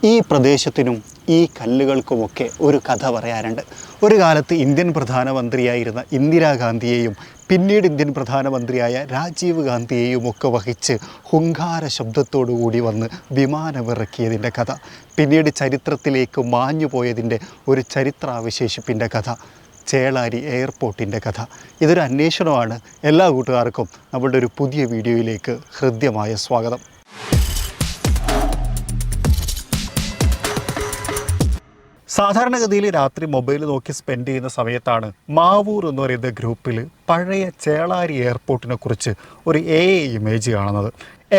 ഈ പ്രദേശത്തിനും ഈ കല്ലുകൾക്കുമൊക്കെ ഒരു കഥ പറയാനുണ്ട്. ഒരു കാലത്ത് ഇന്ത്യൻ പ്രധാനമന്ത്രിയായിരുന്ന ഇന്ദിരാഗാന്ധിയെയും പിന്നീട് ഇന്ത്യൻ പ്രധാനമന്ത്രിയായ രാജീവ് ഗാന്ധിയെയും ഒക്കെ വഹിച്ച് ഹുങ്കാര ശബ്ദത്തോടുകൂടി വന്ന് വിമാനമിറക്കിയതിൻ്റെ കഥ, പിന്നീട് ചരിത്രത്തിലേക്ക് മാഞ്ഞു പോയതിൻ്റെ ഒരു ചരിത്രാവശേഷിപ്പിൻ്റെ കഥ, ചേളാരി എയർപോർട്ടിൻ്റെ കഥ. ഇതൊരു അന്വേഷണമാണ്. എല്ലാ കൂട്ടുകാർക്കും നമ്മളുടെ ഒരു പുതിയ വീഡിയോയിലേക്ക് ഹൃദ്യമായ സ്വാഗതം. സാധാരണഗതിയിൽ രാത്രി മൊബൈൽ നോക്കി സ്പെൻഡ് ചെയ്യുന്ന സമയത്താണ് മാവൂർ എന്ന് പറയുന്ന ഗ്രൂപ്പിൽ പഴയ ചേളാരി എയർപോർട്ടിനെ കുറിച്ച് ഒരു ഇമേജ് കാണുന്നത്.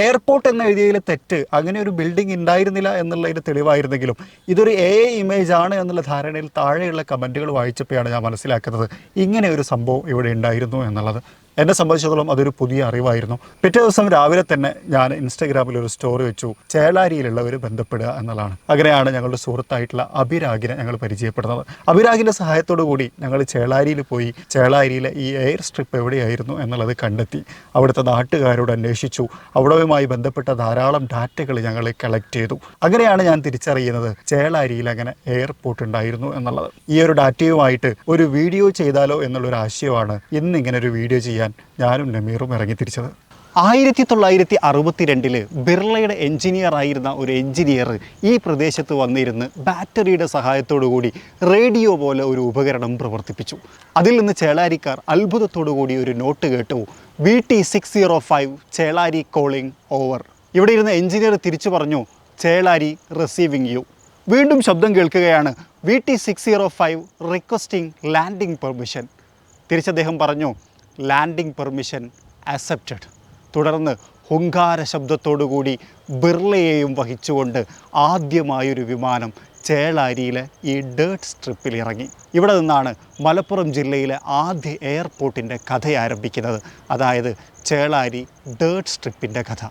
എയർപോർട്ട് എന്ന എഴുതിയതിലെ തെറ്റ്, അങ്ങനെ ഒരു ബിൽഡിംഗ് ഉണ്ടായിരുന്നില്ല എന്നുള്ളതിൻ്റെ തെളിവായിരുന്നെങ്കിലും ഇതൊരു ഇമേജ് ആണ് എന്നുള്ള ധാരണയിൽ താഴെയുള്ള കമൻറ്റുകൾ വായിച്ചപ്പോഴാണ് ഞാൻ മനസ്സിലാക്കുന്നത് ഇങ്ങനെ ഒരു സംഭവം ഇവിടെ ഉണ്ടായിരുന്നു എന്നുള്ളത്. എന്നെ സംബന്ധിച്ചിടത്തോളം അതൊരു പുതിയ അറിവായിരുന്നു. പിറ്റേ ദിവസം രാവിലെ തന്നെ ഞാൻ ഇൻസ്റ്റാഗ്രാമിൽ ഒരു സ്റ്റോറി വെച്ചു, ചേളാരിയിലുള്ളവർ ബന്ധപ്പെടുക എന്നുള്ളതാണ്. അങ്ങനെയാണ് ഞങ്ങളുടെ സുഹൃത്തായിട്ടുള്ള അഭിരാഗിനെ ഞങ്ങൾ പരിചയപ്പെടുന്നത്. അഭിരാഗിൻ്റെ സഹായത്തോടു കൂടി ഞങ്ങൾ ചേളാരിയിൽ പോയി ചേളാരിയിലെ ഈ എയർ സ്ട്രിപ്പ് എവിടെയായിരുന്നു എന്നുള്ളത് കണ്ടെത്തി. അവിടുത്തെ നാട്ടുകാരോട് അന്വേഷിച്ചു. അവിടവുമായി ബന്ധപ്പെട്ട ധാരാളം ഡാറ്റകൾ ഞങ്ങൾ കളക്ട് ചെയ്തു. അങ്ങനെയാണ് ഞാൻ തിരിച്ചറിയുന്നത് ചേളാരിയിൽ അങ്ങനെ എയർപോർട്ട് ഉണ്ടായിരുന്നു എന്നുള്ളത്. ഈ ഒരു ഡാറ്റയുമായിട്ട് ഒരു വീഡിയോ ചെയ്താലോ എന്നുള്ളൊരു ആശയമാണ് ഇന്നിങ്ങനെ ഒരു വീഡിയോ ചെയ്യാൻ ഞാനും നമീറും ഇറങ്ങി തിരിച്ചത്. 1962 ബിർളയുടെ എഞ്ചിനീയർ ആയിരുന്ന ഒരു എഞ്ചിനീയർ ഈ പ്രദേശത്ത് വന്നിരുന്ന് ബാറ്ററിയുടെ സഹായത്തോടു കൂടി റേഡിയോ പോലെ ഒരു ഉപകരണം പ്രവർത്തിപ്പിച്ചു. അതിൽ നിന്ന് ചേളാരിക്കാർ അത്ഭുതത്തോടു കൂടി ഒരു നോട്ട് കേട്ടു, VT605 ചേളാരി കോളിംഗ് ഓവർ. ഇവിടെ ഇരുന്ന എഞ്ചിനീയർ തിരിച്ചു പറഞ്ഞു, ചേളാരി റിസീവിങ് യു. വീണ്ടും ശബ്ദം കേൾക്കുകയാണ്, VT605 റിക്വസ്റ്റിംഗ് ലാൻഡിംഗ് പെർമിഷൻ. തിരിച്ചദ്ദേഹം പറഞ്ഞു, ലാൻഡിംഗ് പെർമിഷൻ അക്സെപ്റ്റഡ്. തുടർന്ന് ഹുങ്കാര ശബ്ദത്തോടുകൂടി ബിർളയെയും വഹിച്ചുകൊണ്ട് ആദ്യമായൊരു വിമാനം ചേളാരിയിലെ ഈ ഡേർട്ട് സ്ട്രിപ്പിൽ ഇറങ്ങി. ഇവിടെ നിന്നാണ് മലപ്പുറം ജില്ലയിലെ ആദ്യ എയർപോർട്ടിൻ്റെ കഥ ആരംഭിക്കുന്നത്. അതായത് ചേളാരി ഡേർട്ട് സ്ട്രിപ്പിൻ്റെ കഥ.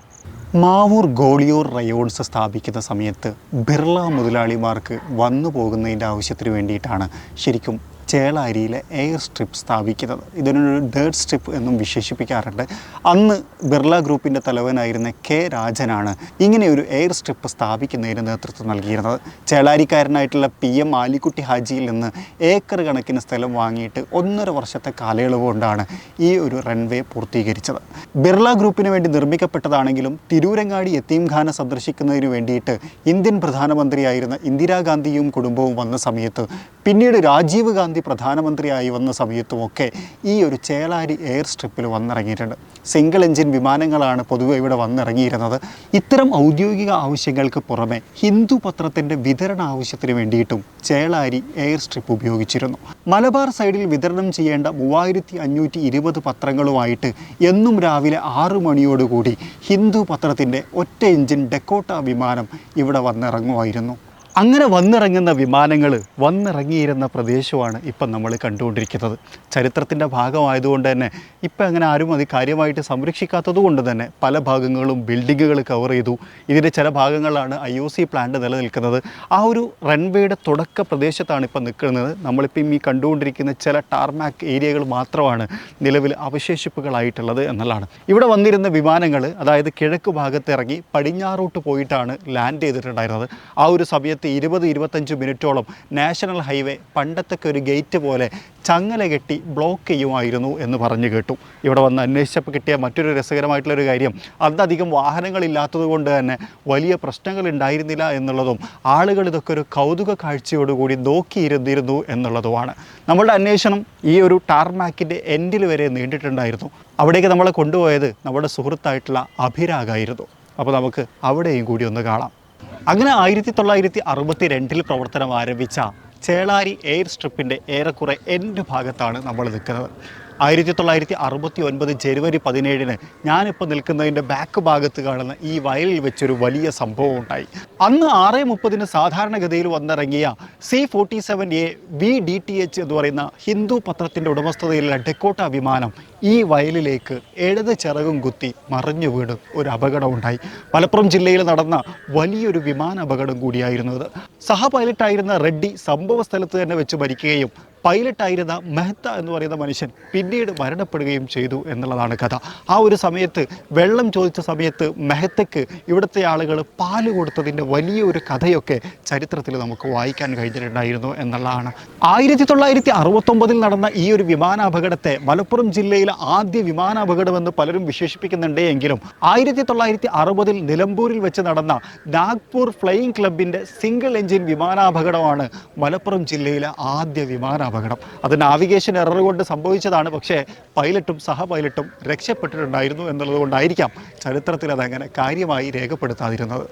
മാവൂർ ഗോളിയൂർ റയോൺസ് സ്ഥാപിക്കുന്ന സമയത്ത് ബിർള മുതലാളിമാർക്ക് വന്നു പോകുന്നതിൻ്റെ ആവശ്യത്തിന് വേണ്ടിയിട്ടാണ് ശരിക്കും ചേളാരിയിലെ എയർ സ്ട്രിപ്പ് സ്ഥാപിക്കുന്നത്. ഇതിനൊരു ഡേർട്ട് സ്ട്രിപ്പ് എന്നും വിശേഷിപ്പിക്കാറുണ്ട്. അന്ന് ബിർള ഗ്രൂപ്പിൻ്റെ തലവനായിരുന്ന കെ രാജനാണ് ഇങ്ങനെയൊരു എയർ സ്ട്രിപ്പ് സ്ഥാപിക്കുന്നതിന് നേതൃത്വം നൽകിയിരുന്നത്. ചേളാരിക്കാരനായിട്ടുള്ള PM ആലിക്കുട്ടി ഹാജിയിൽ നിന്ന് ഏക്കർ കണക്കിന് സ്ഥലം വാങ്ങിയിട്ട് 1.5 വർഷത്തെ കാലയളവ് കൊണ്ടാണ് ഈ ഒരു റൺവേ പൂർത്തീകരിച്ചത്. ബിർള ഗ്രൂപ്പിന് വേണ്ടി നിർമ്മിക്കപ്പെട്ടതാണെങ്കിലും തിരൂരങ്ങാടി യത്തീംഖാന സന്ദർശിക്കുന്നതിന് വേണ്ടിയിട്ട് ഇന്ത്യൻ പ്രധാനമന്ത്രിയായിരുന്ന ഇന്ദിരാഗാന്ധിയും കുടുംബവും വന്ന സമയത്ത്, പിന്നീട് രാജീവ് ഗാന്ധി പ്രധാനമന്ത്രിയായി വന്ന സമയത്തുമൊക്കെ ഈ ഒരു ചേളാരി എയർ സ്ട്രിപ്പിൽ വന്നിറങ്ങിയിട്ടുണ്ട്. സിംഗിൾ എഞ്ചിൻ വിമാനങ്ങളാണ് പൊതുവെ ഇവിടെ വന്നിറങ്ങിയിരുന്നത്. ഇത്തരം ഔദ്യോഗിക ആവശ്യങ്ങൾക്ക് പുറമെ ഹിന്ദു പത്രത്തിൻ്റെ വിതരണ ആവശ്യത്തിന് വേണ്ടിയിട്ടും ചേളാരി എയർ സ്ട്രിപ്പ് ഉപയോഗിച്ചിരുന്നു. മലബാർ സൈഡിൽ വിതരണം ചെയ്യേണ്ട 3520 പത്രങ്ങളുമായിട്ട് എന്നും രാവിലെ 6 മണിയോടുകൂടി ഹിന്ദു പത്രത്തിൻ്റെ ഒറ്റ എഞ്ചിൻ ഡെക്കോട്ട വിമാനം ഇവിടെ വന്നിറങ്ങുമായിരുന്നു. അങ്ങനെ വന്നിറങ്ങുന്ന വിമാനങ്ങൾ വന്നിറങ്ങിയിരുന്ന പ്രദേശമാണ് ഇപ്പം നമ്മൾ കണ്ടുകൊണ്ടിരിക്കുന്നത്. ചരിത്രത്തിൻ്റെ ഭാഗമായതുകൊണ്ട് തന്നെ ഇപ്പം അങ്ങനെ ആരും അത് കാര്യമായിട്ട് സംരക്ഷിക്കാത്തത് കൊണ്ട് തന്നെ പല ഭാഗങ്ങളും ബിൽഡിങ്ങുകൾ കവർ ചെയ്തു. ഇതിൻ്റെ ചില ഭാഗങ്ങളിലാണ് IOC പ്ലാന്റ് നിലനിൽക്കുന്നത്. ആ ഒരു റൺവേയുടെ തുടക്ക പ്രദേശത്താണ് ഇപ്പം നിൽക്കുന്നത്. നമ്മളിപ്പം ഈ കണ്ടുകൊണ്ടിരിക്കുന്ന ചില ടാർമാക്ക് ഏരിയകൾ മാത്രമാണ് നിലവിൽ അവശേഷിപ്പുകളായിട്ടുള്ളത് എന്നുള്ളതാണ്. ഇവിടെ വന്നിരുന്ന വിമാനങ്ങൾ, അതായത് കിഴക്ക് ഭാഗത്ത് ഇറങ്ങി പടിഞ്ഞാറോട്ട് പോയിട്ടാണ് ലാൻഡ് ചെയ്തിട്ടുണ്ടായിരുന്നത്. ആ ഒരു സമയത്ത് 20-25 മിനിറ്റോളം നാഷണൽ ഹൈവേ പണ്ടത്തൊക്കെ ഒരു ഗേറ്റ് പോലെ ചങ്ങല കെട്ടി ബ്ലോക്ക് ചെയ്യുമായിരുന്നു എന്ന് പറഞ്ഞു കേട്ടു. ഇവിടെ വന്ന് അന്വേഷിച്ചപ്പോൾ കിട്ടിയ മറ്റൊരു രസകരമായിട്ടുള്ളൊരു കാര്യം, അധികം വാഹനങ്ങളില്ലാത്തത് കൊണ്ട് തന്നെ വലിയ പ്രശ്നങ്ങൾ ഉണ്ടായിരുന്നില്ല എന്നുള്ളതും ആളുകൾ ഇതൊക്കെ ഒരു കൗതുക കാഴ്ചയോടുകൂടി നോക്കിയിരുന്നിരുന്നു എന്നുള്ളതുമാണ്. നമ്മളുടെ അന്വേഷണം ഈ ഒരു ടാർമാക്കിൻ്റെ എൻഡിൽ വരെ നീണ്ടിട്ടുണ്ടായിരുന്നു. അവിടേക്ക് നമ്മളെ കൊണ്ടുപോയത് നമ്മുടെ സുഹൃത്തായിട്ടുള്ള അഭിരാഗായിരുന്നു. അപ്പോൾ നമുക്ക് അവിടെയും കൂടി ഒന്ന് കാണാം. അങ്ങനെ 1962 പ്രവർത്തനം ആരംഭിച്ച ചേളാരി എയർ സ്ട്രിപ്പിൻ്റെ ഏറെക്കുറെ എൻഡ് ഭാഗത്താണ് നമ്മൾ നിൽക്കുന്നത്. 1969 ജനുവരി 17 ഞാനിപ്പോൾ നിൽക്കുന്നതിൻ്റെ ബാക്ക് ഭാഗത്ത് കാണുന്ന ഈ വയലിൽ വെച്ചൊരു വലിയ സംഭവം ഉണ്ടായി. അന്ന് 6:30 സാധാരണഗതിയിൽ വന്നിറങ്ങിയ C-47A VDTH എന്ന് പറയുന്ന ഹിന്ദു പത്രത്തിൻ്റെ ഉടമസ്ഥതയിലുള്ള ഡെക്കോട്ട വിമാനം ഈ വയലിലേക്ക് ഇടത് ചിറകും കുത്തി മറിഞ്ഞു വീണ് ഒരു അപകടമുണ്ടായി. മലപ്പുറം ജില്ലയിൽ നടന്ന വലിയൊരു വിമാന അപകടം കൂടിയായിരുന്നു അത്. സഹ പൈലറ്റായിരുന്ന റെഡ്ഡി സംഭവ സ്ഥലത്ത് തന്നെ വെച്ച് മരിക്കുകയും പൈലറ്റായിരുന്ന മെഹ്ത്ത എന്ന് പറയുന്ന മനുഷ്യൻ പിന്നീട് മരണപ്പെടുകയും ചെയ്തു എന്നുള്ളതാണ് കഥ. ആ ഒരു സമയത്ത് വെള്ളം ചോദിച്ച സമയത്ത് മെഹ്ത്തയ്ക്ക് ഇവിടുത്തെ ആളുകൾ പാല് കൊടുത്തതിൻ്റെ വലിയൊരു കഥയൊക്കെ ചരിത്രത്തിൽ നമുക്ക് വായിക്കാൻ കഴിഞ്ഞിട്ടുണ്ടായിരുന്നു എന്നുള്ളതാണ്. 1969 നടന്ന ഈ ഒരു വിമാനാപകടത്തെ മലപ്പുറം ജില്ലയിലെ ആദ്യ വിമാനാപകടമെന്ന് പലരും വിശേഷിപ്പിക്കുന്നുണ്ട് എങ്കിലും 1960 നിലമ്പൂരിൽ വെച്ച് നടന്ന നാഗ്പൂർ ഫ്ലൈയിങ് ക്ലബിൻ്റെ സിംഗിൾ എഞ്ചിൻ വിമാനാപകടമാണ് മലപ്പുറം ജില്ലയിലെ ആദ്യ വിമാനാപകടം. അത് നാവിഗേഷൻ എറർ കൊണ്ട് സംഭവിച്ചതാണ്. പക്ഷേ പൈലറ്റും സഹ പൈലറ്റും രക്ഷപ്പെട്ടിട്ടുണ്ടായിരുന്നു എന്നുള്ളത് കൊണ്ടായിരിക്കാം ചരിത്രത്തിൽ അതങ്ങനെ കാര്യമായി രേഖപ്പെടുത്താതിരുന്നത്.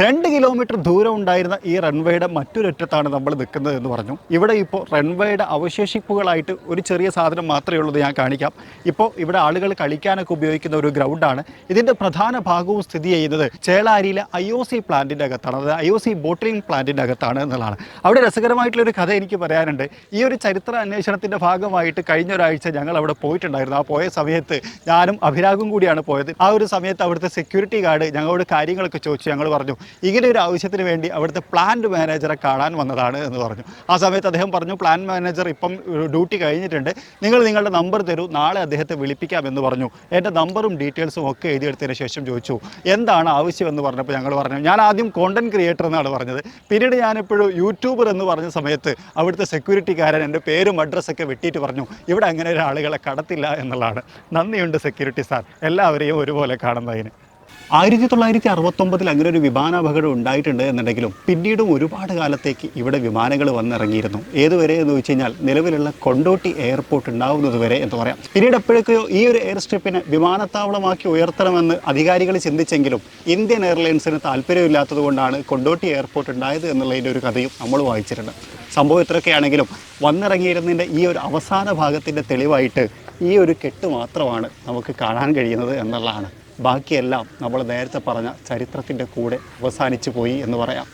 2 കിലോമീറ്റർ ദൂരം ഉണ്ടായിരുന്ന ഈ റൺവേയുടെ മറ്റൊരറ്റത്താണ് നമ്മൾ നിൽക്കുന്നത് എന്ന് പറഞ്ഞു. ഇവിടെ ഇപ്പോൾ റൺവേയുടെ അവശേഷിപ്പുകളായിട്ട് ഒരു ചെറിയ സാധനം മാത്രമേ ഉള്ളത്, ഞാൻ കാണിക്കാം. ഇപ്പോൾ ഇവിടെ ആളുകൾ കളിക്കാനൊക്കെ ഉപയോഗിക്കുന്ന ഒരു ഗ്രൗണ്ടാണ്. ഇതിൻ്റെ പ്രധാന ഭാഗവും സ്ഥിതി ചെയ്യുന്നത് ചേളാരിയിലെ IOC പ്ലാന്റിൻ്റെ അകത്താണ്, അതായത് IOC ബോട്ടിലിംഗ് പ്ലാന്റിൻ്റെ അകത്താണ് എന്നുള്ളതാണ്. അവിടെ രസകരമായിട്ടുള്ളൊരു കഥ എനിക്ക് പറയാനുണ്ട്. ഈ ഒരു ചരിത്ര അന്വേഷണത്തിൻ്റെ ഭാഗമായിട്ട് കഴിഞ്ഞ ഒരാഴ്ച ഞങ്ങൾ അവിടെ പോയിട്ടുണ്ടായിരുന്നു. ആ പോയ സമയത്ത് ഞാനും അഭിരാഗും കൂടിയാണ് പോയത്. ആ ഒരു സമയത്ത് അവിടുത്തെ സെക്യൂരിറ്റി ഗാർഡ് ഞങ്ങളോട് കാര്യങ്ങളൊക്കെ ചോദിച്ചു. ഞങ്ങൾ പറഞ്ഞു ഇങ്ങനെ ഒരു ആവശ്യത്തിന് വേണ്ടി അവിടുത്തെ പ്ലാന്റ് മാനേജറെ കാണാൻ വന്നതാണ് എന്ന് പറഞ്ഞു. ആ സമയത്ത് അദ്ദേഹം പറഞ്ഞു പ്ലാന്റ് മാനേജർ ഇപ്പം ഡ്യൂട്ടി കഴിഞ്ഞിട്ടുണ്ട്, നിങ്ങൾ നിങ്ങളുടെ നമ്പർ തരൂ, നാളെ അദ്ദേഹത്തെ വിളിപ്പിക്കാമെന്ന് പറഞ്ഞു. എൻ്റെ നമ്പറും ഡീറ്റെയിൽസും ഒക്കെ എഴുതിയെടുത്തതിന് ശേഷം ചോദിച്ചു എന്താണ് ആവശ്യമെന്ന് പറഞ്ഞപ്പോൾ ഞങ്ങൾ പറഞ്ഞു ഞാൻ ആദ്യം കോണ്ടൻറ് ക്രിയേറ്റർ എന്നാണ് പറഞ്ഞത്. പിന്നീട് ഞാനെപ്പോഴും യൂട്യൂബർ എന്ന് പറഞ്ഞ സമയത്ത് അവിടുത്തെ സെക്യൂരിറ്റിക്കാരൻ എൻ്റെ പേരും അഡ്രസ്സൊക്കെ വെട്ടിയിട്ട് പറഞ്ഞു ഇവിടെ അങ്ങനെ ഒരാളുകളെ കടത്തില്ല എന്നുള്ളതാണ്. നന്ദിയുണ്ട് സെക്യൂരിറ്റി സാർ, എല്ലാവരെയും ഒരുപോലെ കാണുന്നതിന്. 1969 അങ്ങനെ ഒരു വിമാനാപകടം ഉണ്ടായിട്ടുണ്ട് എന്നുണ്ടെങ്കിലും പിന്നീടും ഒരുപാട് കാലത്തേക്ക് ഇവിടെ വിമാനങ്ങൾ വന്നിറങ്ങിയിരുന്നു. ഏതുവരെ എന്ന് വെച്ച് കഴിഞ്ഞാൽ നിലവിലുള്ള കൊണ്ടോട്ടി എയർപോർട്ട് ഉണ്ടാവുന്നത് വരെ എന്ന് പറയാം. പിന്നീട് എപ്പോഴൊക്കെയോ ഈ ഒരു എയർ സ്ട്രിപ്പിനെ വിമാനത്താവളമാക്കി ഉയർത്തണമെന്ന് അധികാരികൾ ചിന്തിച്ചെങ്കിലും ഇന്ത്യൻ എയർലൈൻസിന് താല്പര്യമില്ലാത്തത് കൊണ്ടാണ് കൊണ്ടോട്ടി എയർപോർട്ട് ഉണ്ടായത് എന്നുള്ളതിൻ്റെ ഒരു കഥയും നമ്മൾ വായിച്ചിട്ടുണ്ട്. സംഭവം ഇത്രയൊക്കെയാണെങ്കിലും വന്നിറങ്ങിയിരുന്നതിൻ്റെ ഈ ഒരു അവസാന ഭാഗത്തിൻ്റെ തെളിവായിട്ട് ഈ ഒരു കെട്ട് മാത്രമാണ് നമുക്ക് കാണാൻ കഴിയുന്നത് എന്നുള്ളതാണ്. ബാക്കിയെല്ലാം നമ്മൾ നേരത്തെ പറഞ്ഞ ചരിത്രത്തിൻ്റെ കൂടെ അവസാനിച്ചു പോയി എന്ന് പറയാം.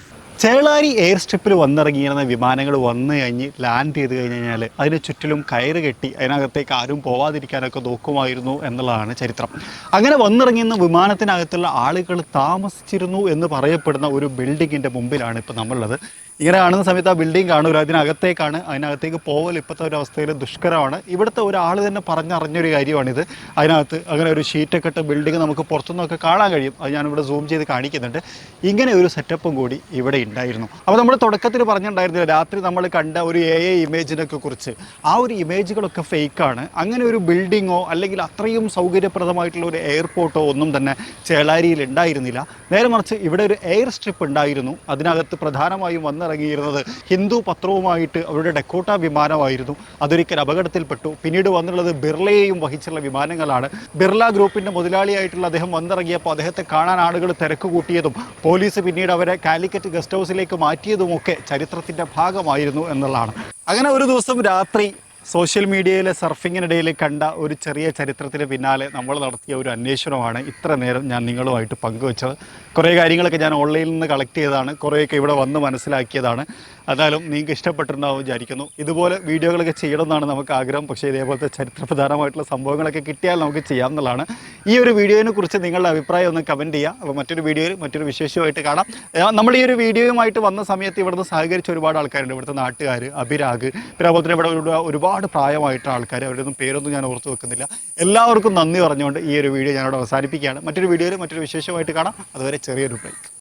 ചേളാരി എയർ സ്ട്രിപ്പിൽ വന്നിറങ്ങിയിരുന്ന വിമാനങ്ങൾ വന്നു കഴിഞ്ഞ് ലാൻഡ് ചെയ്ത് കഴിഞ്ഞാൽ അതിന് ചുറ്റിലും കയറ് കെട്ടി അതിനകത്തേക്ക് ആരും പോവാതിരിക്കാനൊക്കെ നോക്കുമായിരുന്നു എന്നുള്ളതാണ് ചരിത്രം. അങ്ങനെ വന്നിറങ്ങിയുന്ന വിമാനത്തിനകത്തുള്ള ആളുകൾ താമസിച്ചിരുന്നു എന്ന് പറയപ്പെടുന്ന ഒരു ബിൽഡിങ്ങിൻ്റെ മുമ്പിലാണ് ഇപ്പോൾ നമ്മളുള്ളത്. ഇങ്ങനെ കാണുന്ന സമയത്ത് ആ ബിൽഡിംഗ് കാണൂല, അതിനകത്തേക്ക് പോകൽ ഇപ്പോഴത്തെ ഒരു അവസ്ഥയിൽ ദുഷ്കരമാണ്. ഇവിടുത്തെ ഒരാൾ തന്നെ പറഞ്ഞറിഞ്ഞൊരു കാര്യമാണിത്. അതിനകത്ത് അങ്ങനെ ഒരു ഷീറ്റൊക്കെ ഇട്ട ബിൽഡിംഗ് നമുക്ക് പുറത്തുനിന്നൊക്കെ കാണാൻ കഴിയും. അത് ഞാനിവിടെ സൂം ചെയ്ത് കാണിക്കുന്നുണ്ട്. ഇങ്ങനെ ഒരു സെറ്റപ്പും കൂടി ഇവിടെ ഉണ്ടായിരുന്നു. അപ്പോൾ നമ്മൾ തുടക്കത്തിൽ പറഞ്ഞിട്ടുണ്ടായിരുന്നില്ല രാത്രി നമ്മൾ കണ്ട ഒരു AI ഇമേജിനൊക്കെ കുറിച്ച്. ആ ഒരു ഇമേജുകളൊക്കെ ഫേക്കാണ്. അങ്ങനെ ഒരു ബിൽഡിങ്ങോ അല്ലെങ്കിൽ അത്രയും സൗകര്യപ്രദമായിട്ടുള്ള ഒരു എയർപോർട്ടോ ഒന്നും തന്നെ ചേളാരിയിൽ ഉണ്ടായിരുന്നില്ല. നേരെ മറിച്ച് ഇവിടെ ഒരു എയർ സ്ട്രിപ്പ് ഉണ്ടായിരുന്നു. അതിനകത്ത് പ്രധാനമായും ഇറങ്ങിയിരുന്നത് ഹിന്ദു പത്രവുമായിട്ട് അവരുടെ ഡെക്കോട്ട വിമാനമായിരുന്നു. അതൊരിക്കൽ അപകടത്തിൽപ്പെട്ടു. പിന്നീട് വന്നുള്ളത് ബിർളയെയും വഹിച്ചുള്ള വിമാനങ്ങളാണ്. ബിർള ഗ്രൂപ്പിൻ്റെ മുതലാളിയായിട്ടുള്ള അദ്ദേഹം വന്നിറങ്ങിയപ്പോൾ അദ്ദേഹത്തെ കാണാൻ ആളുകൾ തിരക്ക് കൂട്ടിയതും പോലീസ് പിന്നീട് അവരെ കാലിക്കറ്റ് ഗസ്റ്റ് ഹൗസിലേക്ക് മാറ്റിയതുമൊക്കെ ചരിത്രത്തിൻ്റെ ഭാഗമായിരുന്നു എന്നുള്ളതാണ്. അങ്ങനെ ഒരു ദിവസം രാത്രി സോഷ്യൽ മീഡിയയിലെ സർഫിങ്ങിനിടയിൽ കണ്ട ഒരു ചെറിയ ചരിത്രത്തിന് പിന്നാലെ നമ്മൾ നടത്തിയ ഒരു അന്വേഷണമാണ് ഇത്ര നേരം ഞാൻ നിങ്ങളുമായിട്ട് പങ്കുവച്ചത്. കുറേ കാര്യങ്ങളൊക്കെ ഞാൻ ഓൺലൈനിൽ നിന്ന് കളക്ട് ചെയ്തതാണ്, കുറേയൊക്കെ ഇവിടെ വന്ന് മനസ്സിലാക്കിയതാണ്. എന്തായാലും നിങ്ങൾക്ക് ഇഷ്ടപ്പെട്ടിട്ടുണ്ടാവും വിചാരിക്കുന്നു. ഇതുപോലെ വീഡിയോകളൊക്കെ ചെയ്യണമെന്നാണ് നമുക്ക് ആഗ്രഹം. പക്ഷേ ഇതേപോലത്തെ ചരിത്രപ്രധാനമായിട്ടുള്ള സംഭവങ്ങളൊക്കെ കിട്ടിയാൽ നമുക്ക് ചെയ്യാമെന്നുള്ളതാണ്. ഈ ഒരു വീഡിയോയെ കുറിച്ച് നിങ്ങളുടെ അഭിപ്രായം ഒന്ന് കമൻറ്റ് ചെയ്യുക. അപ്പോൾ മറ്റൊരു വീഡിയോയിൽ മറ്റൊരു വിശേഷമായിട്ട് കാണാം. നമ്മൾ ഈ ഒരു വീഡിയോയുമായിട്ട് വന്ന സമയത്ത് ഇവിടുന്ന് സഹകരിച്ച ഒരുപാട് ആൾക്കാരുണ്ട്. ഇവിടുത്തെ നാട്ടുകാർ, അഭിരാഗ്, പിന്നെ അതുപോലെ തന്നെ ഇവിടെ ഒരുപാട് പ്രായമായിട്ടുള്ള ആൾക്കാർ, അവരുടെ പേരൊന്നും ഞാൻ ഓർത്ത് വെക്കുന്നില്ല. എല്ലാവർക്കും നന്ദി പറഞ്ഞുകൊണ്ട് ഈ ഒരു വീഡിയോ ഞാനിവിടെ അവസാനിപ്പിക്കുകയാണ്. മറ്റൊരു വീഡിയോയിൽ മറ്റൊരു വിശേഷമായിട്ട് കാണാം. അതുവരെ ചെറിയൊരു ബ്രേക്ക്.